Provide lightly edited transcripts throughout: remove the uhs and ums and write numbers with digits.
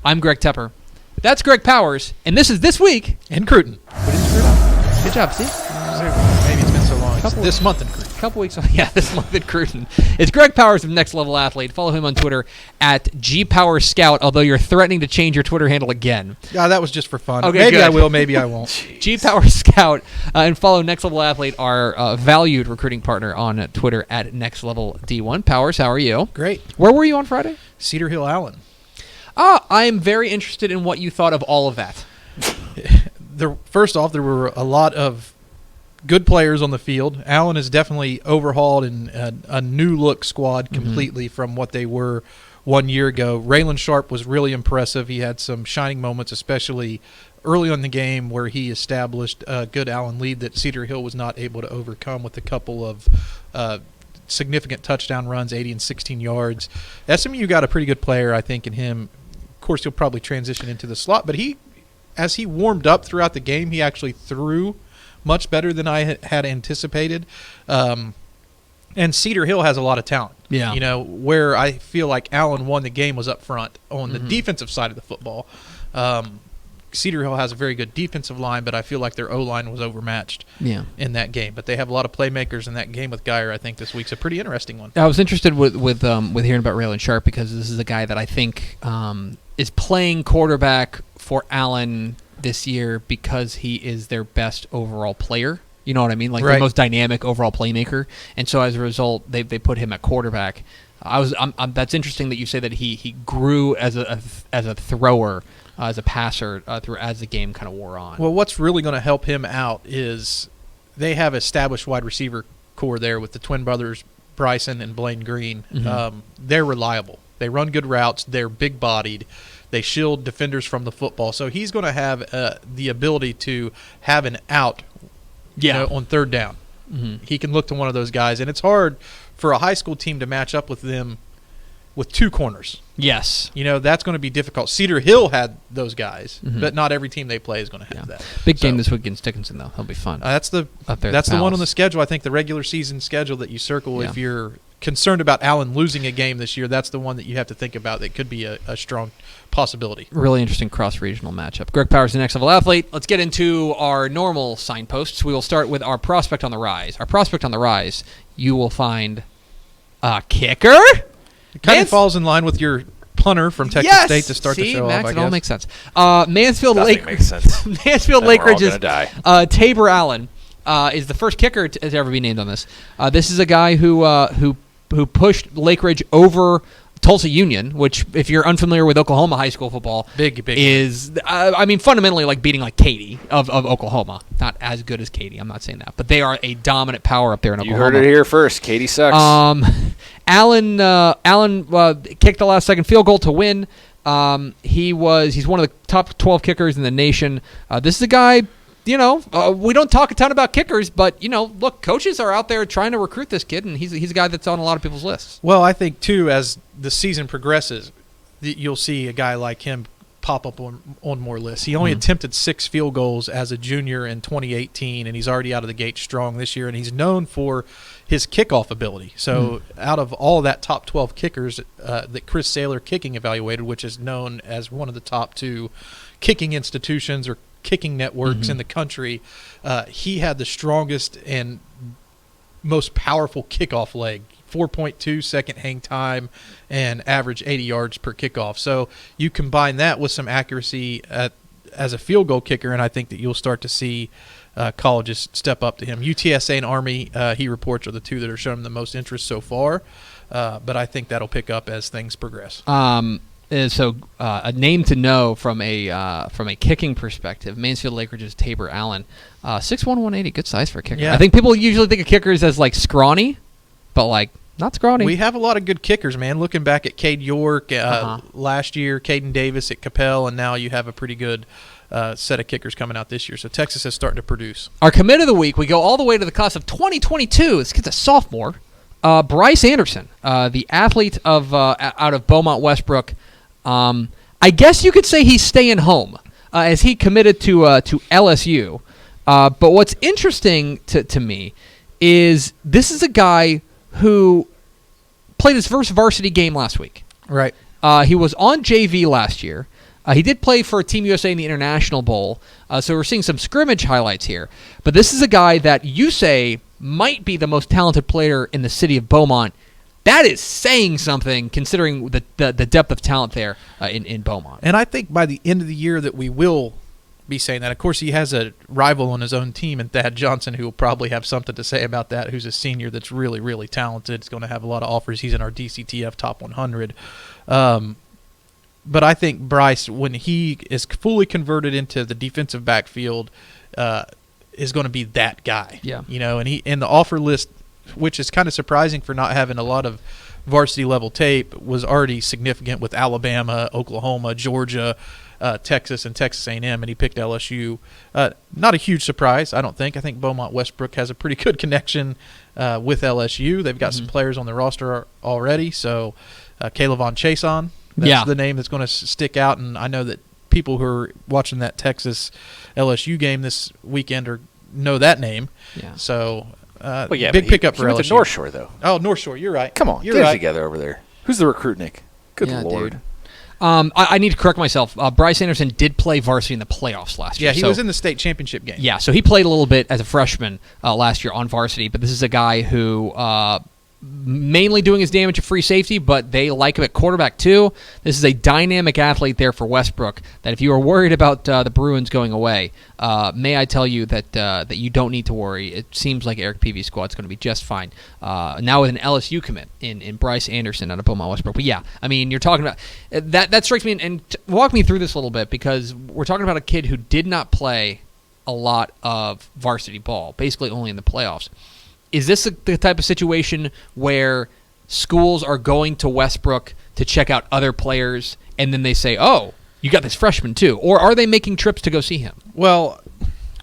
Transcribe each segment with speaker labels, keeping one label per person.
Speaker 1: I'm Greg Tepper. That's Greg Powers, and this is This Week
Speaker 2: in Cruton.
Speaker 1: Good job, Steve.
Speaker 2: Maybe it's been so long. It's this month in Cruton.
Speaker 1: Couple weeks on, this month in Cruton. It's Greg Powers of Next Level Athlete. Follow him on Twitter at GPowersScout, although you're threatening to change your Twitter handle again.
Speaker 2: Yeah, that was just for fun.
Speaker 1: Okay,
Speaker 2: maybe
Speaker 1: good.
Speaker 2: I will, maybe I won't.
Speaker 1: GPowersScout, and follow Next Level Athlete, our valued recruiting partner, on Twitter at Next Level D1. Powers, how are you?
Speaker 2: Great.
Speaker 1: Where were you on Friday?
Speaker 2: Cedar Hill Allen.
Speaker 1: I am very interested in what you thought of all of that.
Speaker 2: First off, there were a lot of good players on the field. Allen is definitely overhauled in a new-look squad completely from what they were 1 year ago. Raylan Sharp was really impressive. He had some shining moments, especially early on in the game where he established a good Allen lead that Cedar Hill was not able to overcome with a couple of significant touchdown runs, 80 and 16 yards. SMU got a pretty good player, I think, in him. Of course, he'll probably transition into the slot, but as he warmed up throughout the game, he actually threw much better than I had anticipated. And Cedar Hill has a lot of talent.
Speaker 1: Yeah.
Speaker 2: You know, where I feel like Allen won the game was up front on the defensive side of the football. Cedar Hill has a very good defensive line, but I feel like their O-line was overmatched in that game. But they have a lot of playmakers in that game with Geyer. I think this week's a pretty interesting one.
Speaker 1: I was interested with hearing about Raylan Sharp because this is a guy that I think is playing quarterback for Allen this year because he is their best overall player. You know what I mean? Like the most dynamic overall playmaker. And so as a result, they put him at quarterback. That's interesting that you say that he grew as a thrower, as a passer as the game kind of wore on.
Speaker 2: Well, what's really going to help him out is they have established wide receiver core there with the twin brothers, Bryson and Blaine Green. They're reliable. They run good routes. They're big-bodied. They shield defenders from the football. So he's going to have the ability to have an out on third down. He can look to one of those guys. And it's hard for a high school team to match up with them with two corners.
Speaker 1: Yes.
Speaker 2: You know, that's going to be difficult. Cedar Hill had those guys, but not every team they play is going to have that.
Speaker 1: Big game this week against Dickinson, though. That'll be fun.
Speaker 2: That's the one on the schedule. I think the regular season schedule that you circle if you're concerned about Allen losing a game this year, that's the one that you have to think about that could be a strong possibility.
Speaker 1: Really interesting cross-regional matchup. Greg Powers, the Next Level Athlete. Let's get into our normal signposts. We will start with our prospect on the rise. Our prospect on the rise, you will find a kicker.
Speaker 2: It kind of falls in line with your punter from Texas State to start the show
Speaker 1: Max,
Speaker 2: off, I guess.
Speaker 1: It all makes sense. Mansfield Lake
Speaker 3: makes sense.
Speaker 1: Mansfield Lake Ridge's
Speaker 3: Tabor
Speaker 1: Allen is the first kicker to ever be named on this. This is a guy who pushed Lake Ridge over Tulsa Union, which, if you're unfamiliar with Oklahoma high school football,
Speaker 2: big
Speaker 1: is fundamentally like beating like Katy of Oklahoma. Not as good as Katy, I'm not saying that, but they are a dominant power up there in Oklahoma.
Speaker 3: You heard it here first. Katy sucks.
Speaker 1: Allen kicked the last second field goal to win. He's one of the top 12 kickers in the nation. This is a guy. We don't talk a ton about kickers, but, look, coaches are out there trying to recruit this kid, and he's a guy that's on a lot of people's lists.
Speaker 2: Well, I think, too, as the season progresses, you'll see a guy like him pop up on more lists. He only attempted 6 field goals as a junior in 2018, and he's already out of the gate strong this year, and he's known for his kickoff ability. So out of all that top 12 kickers that Chris Saylor kicking evaluated, which is known as one of the top 2 kicking institutions or kicking networks in the country, he had the strongest and most powerful kickoff leg, 4.2 second hang time and average 80 yards per kickoff. So you combine that with some accuracy as a field goal kicker, and I think that you'll start to see colleges step up to him. UTSA and Army, he reports, are the 2 that are showing him the most interest so far, but I think that'll pick up as things progress.
Speaker 1: So a name to know from a kicking perspective, Mansfield Lake Ridge's Tabor Allen, 6'1", 180, good size for a kicker.
Speaker 2: Yeah.
Speaker 1: I think people usually think of kickers as like scrawny, but like not scrawny.
Speaker 2: We have a lot of good kickers, man. Looking back at Cade York last year, Caden Davis at Capel, and now you have a pretty good set of kickers coming out this year. So Texas is starting to produce.
Speaker 1: Our commit of the week, we go all the way to the class of 2022. This kid's a sophomore. Bryce Anderson, the athlete out of Beaumont Westbrook. I guess you could say he's staying home as he committed to LSU. But what's interesting to me is this is a guy who played his first varsity game last week.
Speaker 2: Right.
Speaker 1: He was on JV last year. He did play for Team USA in the International Bowl, so we're seeing some scrimmage highlights here. But this is a guy that you say might be the most talented player in the city of Beaumont. That is saying something, considering the depth of talent there in Beaumont.
Speaker 2: And I think by the end of the year that we will be saying that. Of course, he has a rival on his own team, and Thad Johnson, who will probably have something to say about that, who's a senior that's really, really talented. He's going to have a lot of offers. He's in our DCTF Top 100. But I think Bryce, when he is fully converted into the defensive backfield, is going to be that guy.
Speaker 1: Yeah.
Speaker 2: And he in the offer list, which is kind of surprising for not having a lot of varsity level tape, was already significant with Alabama, Oklahoma, Georgia, Texas, and Texas A&M, and he picked LSU. Not a huge surprise, I don't think. I think Beaumont Westbrook has a pretty good connection with LSU. They've got some players on the roster already. So Caleb Chason, that's the name that's going to stick out, and I know that people who are watching that Texas LSU game this weekend know that name.
Speaker 1: Yeah.
Speaker 2: So
Speaker 3: big
Speaker 2: pickup for
Speaker 3: LSU. He went
Speaker 2: LSU.
Speaker 3: to North Shore, though.
Speaker 2: Oh, North Shore, you're right.
Speaker 3: Come on,
Speaker 2: you're
Speaker 3: get it
Speaker 2: right.
Speaker 3: together over there. Who's the recruit, Nick? Good Lord.
Speaker 1: Dude. I need to correct myself. Bryce Anderson did play varsity in the playoffs last year.
Speaker 2: Yeah, he was in the state championship game.
Speaker 1: Yeah, so he played a little bit as a freshman last year on varsity, but this is a guy who mainly doing his damage at free safety, but they like him at quarterback too. This is a dynamic athlete there for Westbrook that if you are worried about the Bruins going away, may I tell you that you don't need to worry. It seems like Eric Peavy's squad's going to be just fine. Now with an LSU commit in Bryce Anderson out of Beaumont Westbrook. But yeah, I mean, you're talking about that strikes me, and walk me through this a little bit, because we're talking about a kid who did not play a lot of varsity ball, basically only in the playoffs. Is this the type of situation where schools are going to Westbrook to check out other players, and then they say, oh, you got this freshman too? Or are they making trips to go see him?
Speaker 2: Well,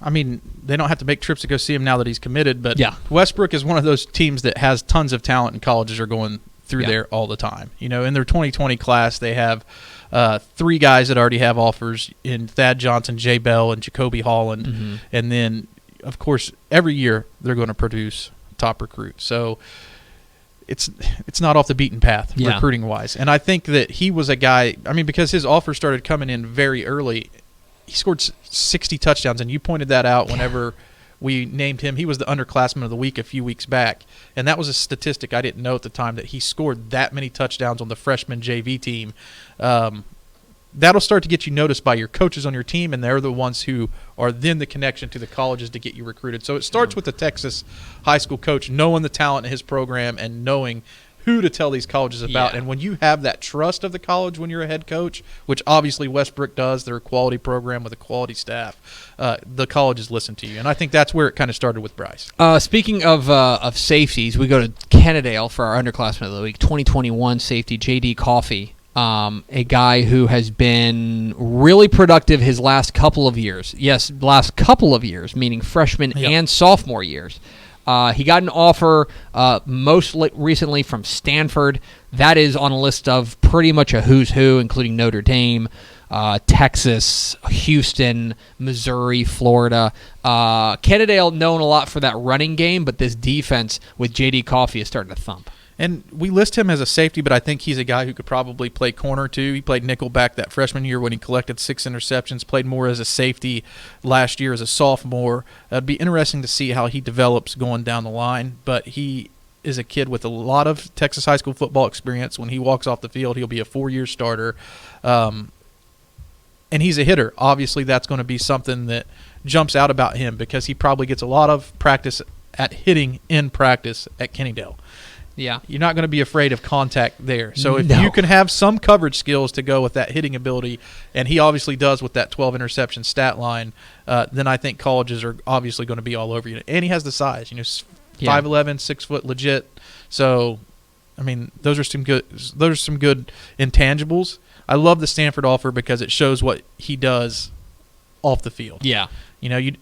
Speaker 2: I mean, they don't have to make trips to go see him now that he's committed, but Westbrook is one of those teams that has tons of talent, and colleges are going through there all the time. In their 2020 class, they have 3 guys that already have offers in Thad Johnson, Jay Bell, and Jacoby Holland. And then, of course, every year they're going to produce top recruit. So it's not off the beaten path recruiting wise. And I think that he was a guy, I mean, because his offer started coming in very early, he scored 60 touchdowns, and you pointed that out whenever we named him. He was the underclassman of the week a few weeks back, and that was a statistic I didn't know at the time, that he scored that many touchdowns on the freshman JV team. That'll start to get you noticed by your coaches on your team, and they're the ones who are then the connection to the colleges to get you recruited. So it starts with the Texas high school coach knowing the talent in his program and knowing who to tell these colleges about. And when you have that trust of the college when you're a head coach, which obviously Westbrook does, they're a quality program with a quality staff, the colleges listen to you. And I think that's where it kind of started with Bryce.
Speaker 1: Speaking of safeties, we go to Kennedale for our underclassman of the week, 2021 safety J.D. Coffey. A guy who has been really productive his last couple of years. Yes, last couple of years, meaning freshman and sophomore years. He got an offer most recently from Stanford. That is on a list of pretty much a who's who, including Notre Dame, Texas, Houston, Missouri, Florida. Kennedale known a lot for that running game, but this defense with J.D. Coffey is starting to thump.
Speaker 2: And we list him as a safety, but I think he's a guy who could probably play corner too. He played nickelback that freshman year when he collected 6 interceptions, played more as a safety last year as a sophomore. It'd be interesting to see how he develops going down the line, but he is a kid with a lot of Texas high school football experience. When he walks off the field, he'll be a 4-year starter. And he's a hitter. Obviously, that's going to be something that jumps out about him, because he probably gets a lot of practice at hitting in practice at Kennedale.
Speaker 1: Yeah.
Speaker 2: You're not going to be afraid of contact there. So if you can have some coverage skills to go with that hitting ability, and he obviously does with that 12 interception stat line, then I think colleges are obviously going to be all over you. And he has the size, 5'11", 6 foot legit. So, I mean, those are some good intangibles. I love the Stanford offer because it shows what he does off the field.
Speaker 1: Yeah.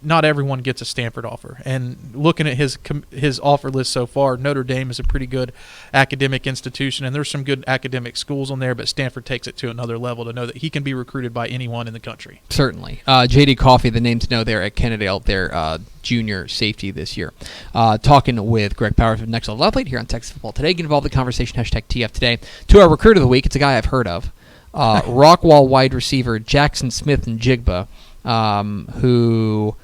Speaker 2: Not everyone gets a Stanford offer. And looking at his offer list so far, Notre Dame is a pretty good academic institution, and there's some good academic schools on there, but Stanford takes it to another level to know that he can be recruited by anyone in the country.
Speaker 1: Certainly. J.D. Coffey, the name to know there at Kennedale, their junior safety this year. Talking with Greg Powers of Next Level Athlete here on Texas Football Today. Get involved in the conversation, #TF Today. To our recruit of the week, it's a guy I've heard of. Rockwall wide receiver Jaxon Smith-Njigba, who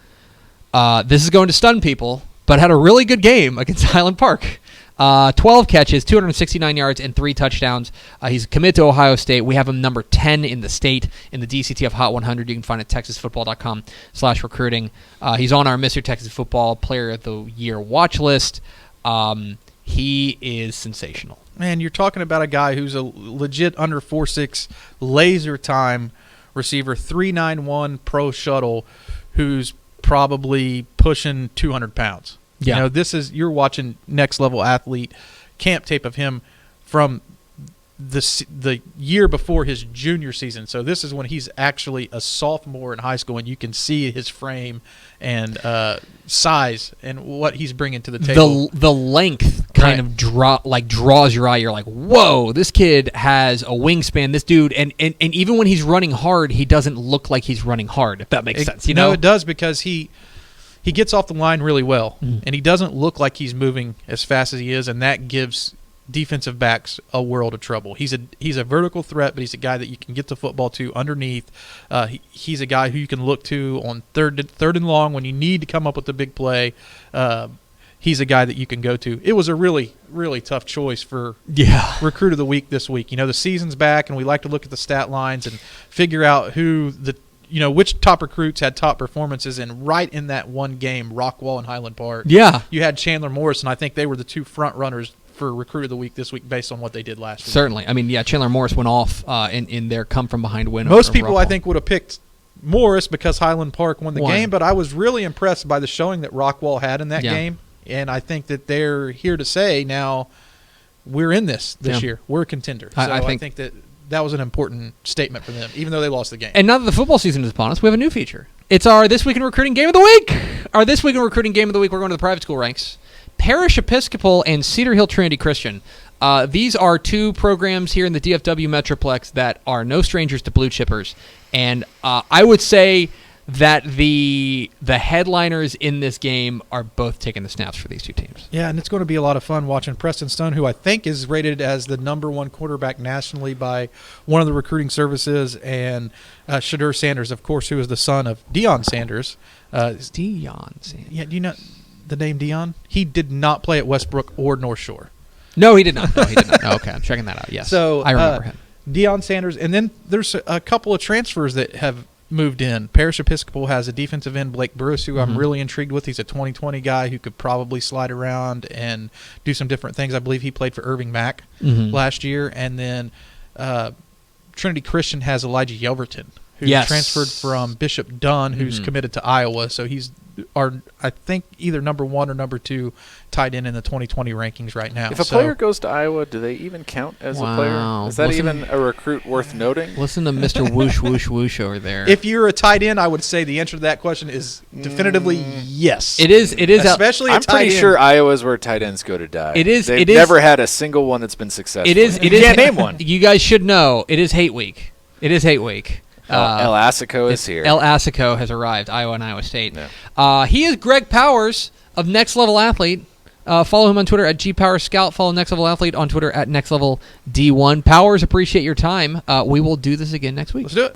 Speaker 1: this is going to stun people, but had a really good game against Highland Park. 12 catches, 269 yards, and 3 touchdowns. He's committed to Ohio State. We have him number 10 in the state in the DCTF Hot 100. You can find it at texasfootball.com/recruiting. He's on our Mr. Texas Football Player of the Year watch list. He is sensational.
Speaker 2: Man, you're talking about a guy who's a legit under 4.6 laser time receiver, 3.91 pro shuttle, who's probably pushing 200 pounds.
Speaker 1: Yeah.
Speaker 2: You're watching next level athlete camp tape of him from the year before his junior season. So this is when he's actually a sophomore in high school, and you can see his frame and size and what he's bringing to the table.
Speaker 1: The length kind of draws your eye. You're like, whoa, this kid has a wingspan. This dude, and even when he's running hard, he doesn't look like he's running hard. If that makes sense,
Speaker 2: No, it does, because he gets off the line really well, and he doesn't look like he's moving as fast as he is, and that gives defensive backs a world of trouble. He's a vertical threat, but he's a guy that you can get the football to underneath. He's a guy who you can look to on third and long when you need to come up with the big play. He's a guy that you can go to. It was a really, really tough choice for Recruit of the Week this week. The season's back, and we like to look at the stat lines and figure out which top recruits had top performances. And right in that one game, Rockwall and Highland Park, you had Chandler Morris, and I think they were the two front runners for Recruit of the Week this week based on what they did last week.
Speaker 1: Certainly. I mean, Chandler Morris went off in their come-from-behind win.
Speaker 2: Most people, I think, would have picked Morris because Highland Park won the game, but I was really impressed by the showing that Rockwall had in that game, and I think that they're here to say now we're in this year. We're a contender. So I think that was an important statement for them, even though they lost the game.
Speaker 1: And now that the football season is upon us, we have a new feature. It's our This Week in Recruiting Game of the Week. Our This Week in Recruiting Game of the Week, we're going to the private school ranks. Parish Episcopal and Cedar Hill Trinity Christian. These are two programs here in the DFW Metroplex that are no strangers to blue chippers. And I would say that the headliners in this game are both taking the snaps for these two teams.
Speaker 2: Yeah, and it's going to be a lot of fun watching Preston Stone, who I think is rated as the #1 quarterback nationally by one of the recruiting services, and Shadur Sanders, of course, who is the son of Deion Sanders.
Speaker 1: Deion Sanders.
Speaker 2: Yeah, do you know the name Deion? He did not play at Westbrook or North Shore.
Speaker 1: No, he did not. Okay, I'm checking that out. Yes, so I remember him.
Speaker 2: Deion Sanders, and then there's a couple of transfers that have moved in. Parish Episcopal has a defensive end, Blake Bruce, who I'm really intrigued with. He's a 2020 guy who could probably slide around and do some different things. I believe he played for Irving Mack last year. And then Trinity Christian has Elijah Yelverton, who's transferred from Bishop Dunn, who's committed to Iowa. So he's I think either #1 or #2 tight end in the 2020 rankings right now.
Speaker 3: If a player goes to Iowa, do they even count as a player? Is that even a recruit worth noting?
Speaker 1: Listen to Mr. Whoosh, whoosh, whoosh over there.
Speaker 2: If you're a tight end, I would say the answer to that question is definitively yes.
Speaker 1: It is.
Speaker 2: Especially
Speaker 3: I'm pretty sure Iowa's where tight ends go to die. They've never had a single one that's been successful.
Speaker 1: It is.
Speaker 3: You can't name one.
Speaker 1: You guys should know. It is hate week.
Speaker 3: El Assico is here.
Speaker 1: El Assico has arrived, Iowa and Iowa State. No. He is Greg Powers of Next Level Athlete. Follow him on Twitter at GPowersScout. Follow Next Level Athlete on Twitter at NextLevelD1. Powers, appreciate your time. We will do this again next week.
Speaker 2: Let's do it.